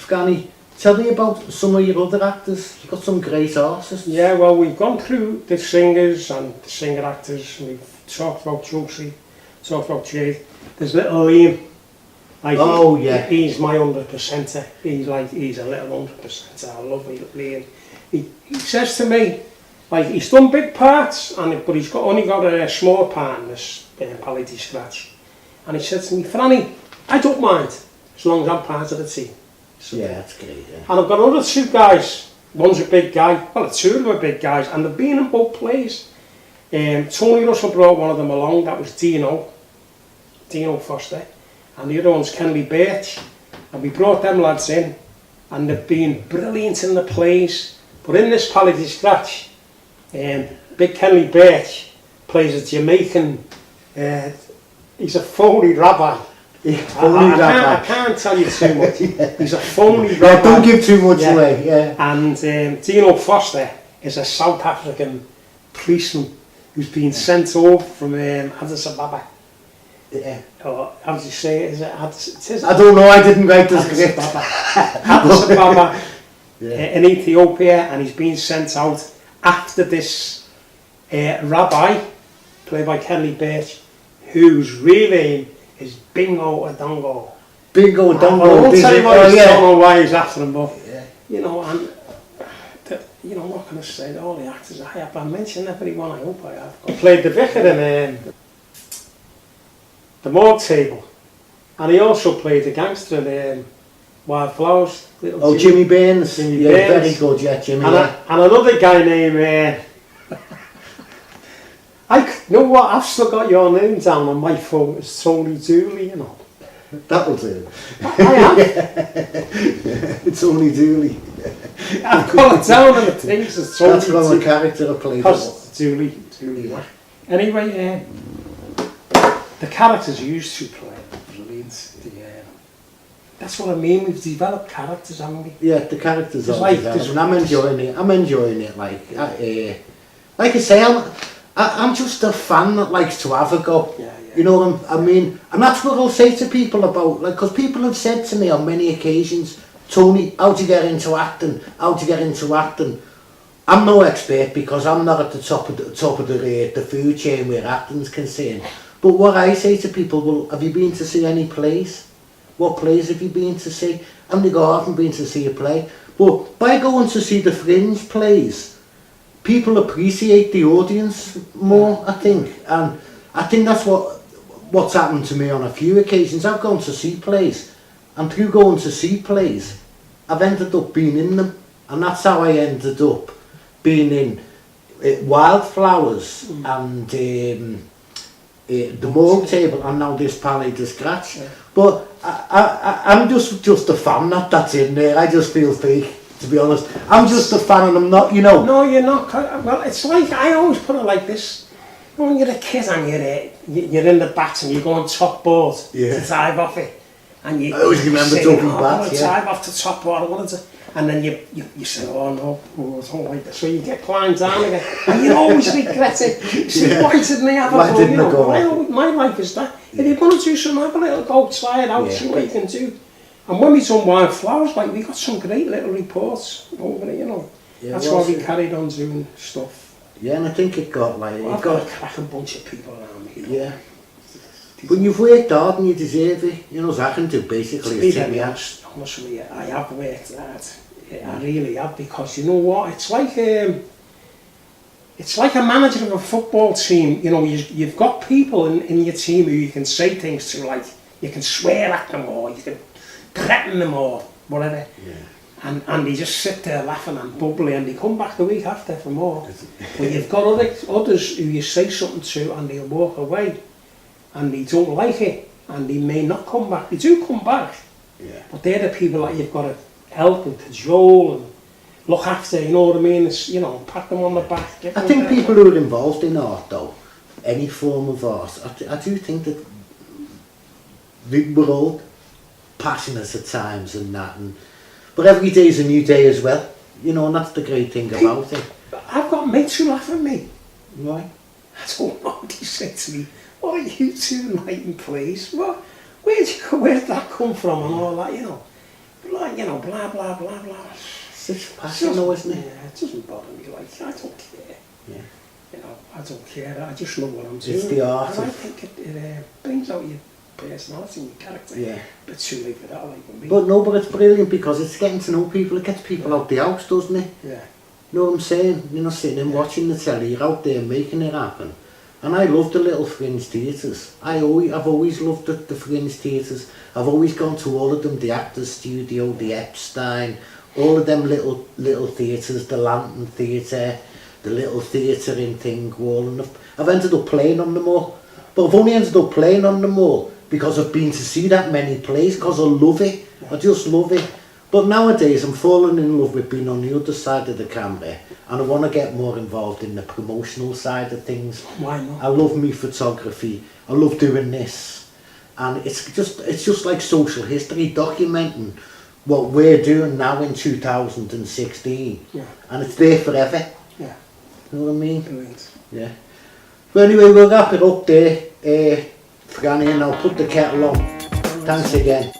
Franny, tell me about some of your other actors. You've got some great artists. Yeah, well, we've gone through the singers and the singer actors. We've talked about Josie, talked about Jade. There's little Liam. Like he's my 100%er. He's a little 100%er. I love Liam. He says to me, like, he's done big parts, but he's only got a small part in this Palette Scratch. And he said to me, Franny, I don't mind as long as I'm part of the team. So, yeah, that's great. Yeah. And I've got other two guys. One's a big guy. Well, two of them are big guys, and they've been in both plays. Tony Russell brought one of them along. That was Dino Foster, and the other one's Kenley Birch. And we brought them lads in, and they've been brilliant in the plays. But in this Palette Scratch, Big Kenley Birch plays a Jamaican. He's a phony rabbi. I can't tell you too much. He's a phony rabbi. Don't give too much away. Yeah. And Dino Foster is a South African policeman who's been sent over from Addis Ababa. Yeah. Or how do you say it? Is it Addis? I don't know. I didn't write the script. Addis Ababa in Ethiopia, and he's been sent out after this rabbi, played by Kenley Birch, whose real name is Bingo Odongo. Bingo Odongo. I won't tell you why he's after him, but you know, and you know, what can I say? All the actors I have, I mentioned everyone. I hope I have. I played the vicar in the morgue table, and he also played the gangster in Wildflowers. Jimmy Baines. Jimmy Baines. Very good, Jimmy. And another guy named. You know what? I've still got your name down on my phone. It's Tony Dooley, you know. That'll do. I am. It's Tony Dooley. I've got it down on the things. It's Tony. That's from a character I played. Dooley. Anyway, the characters you used to play are brilliant. That's what I mean. We've developed characters, haven't we? Yeah, the characters are developed. And I'm enjoying it. Like I say, I'm just a fan that likes to have a go. Yeah. You know what I mean? And that's what I'll say to people about, like, because people have said to me on many occasions, Tony, how'd you get into acting? I'm no expert because I'm not at the top of the food chain where acting's concerned. But what I say to people, well, have you been to see any plays? What plays have you been to see? And they go, I haven't been to see a play. But by going to see the Fringe plays, people appreciate the audience more, I think. And I think that's what's happened to me on a few occasions. I've gone to see plays, and through going to see plays, I've ended up being in them. And that's how I ended up being in Wildflowers and the morgue table, and now this Palette Scratch. Yeah. But I'm just a fan, that's in there. I just feel fake, to be honest. I'm just a fan, and I'm not, you know. No, you're not. Well, it's like, I always put it like this. When you're a kid and you're in the bat and you go on top board to dive off it. And you, I always remember jumping back, I want to dive off the top board, and then you say, oh no, I don't like this. So you get climbed down again, and you always regret it. You say, why didn't I have a go? You know, my life is that. If you're going to do something, have a little go, try it out, see what you can do. And when we done Wildflowers, like, we got some great little reports over it, you know. That's why we carried on doing stuff. Yeah, and I think it got like... Well, I've got a cracking bunch of people around me, you know. Yeah. But you've worked hard and you deserve it. You know, as I can do, basically. To be very honest with you, I have worked hard. I really have, because you know what? It's like a manager of a football team. You know, you've got people in your team who you can say things to, like, you can swear at them or you can threaten them or whatever. Yeah. And they just sit there laughing and bubbly, and they come back the week after for more. But you've got others who you say something to and they'll walk away and they don't like it and they may not come back. They do come back, but they're the people that you've got to help and cajole and look after, you know what I mean? It's, you know, pat them on the back. I think people who are involved in art, though, any form of art, I do think that we're all passionate at times and that, but every day is a new day as well, you know, and that's the great thing about it. I've got mates who laugh at me. Why? I don't know, they say to me, what are you two writing plays? Where'd that come from and all that, you know? like, you know, blah, blah, blah, blah. It's just passion though, isn't it? Yeah, it doesn't bother me, like, I don't care. Yeah. You know, I don't care, I just love what I'm doing. It's the art and I of... think it brings out your personality and your character. Yeah. But too late for that, like, with me. But no, but it's brilliant because it's getting to know people. It gets people out the house, doesn't it? Yeah. You know what I'm saying? You're not sitting and watching the telly, you're out there making it happen. And I love the little fringe theatres. I've always loved the fringe theatres. I've always gone to all of them, the Actors Studio, the Epstein, all of them little theatres, the Lantern Theatre, the little theatre in Thingwall. And I've ended up playing on them all. But I've only ended up playing on them all because I've been to see that many plays, because I love it. I just love it. But nowadays I'm falling in love with being on the other side of the camera, and I want to get more involved in the promotional side of things. Why not? I love me photography. I love doing this, and it's just like social history, documenting what we're doing now in 2016. Yeah. And it's there forever. Yeah. You know what I mean? Brilliant. Yeah. But anyway, we'll wrap it up there, Franny, and I'll put the kettle on. Thanks again.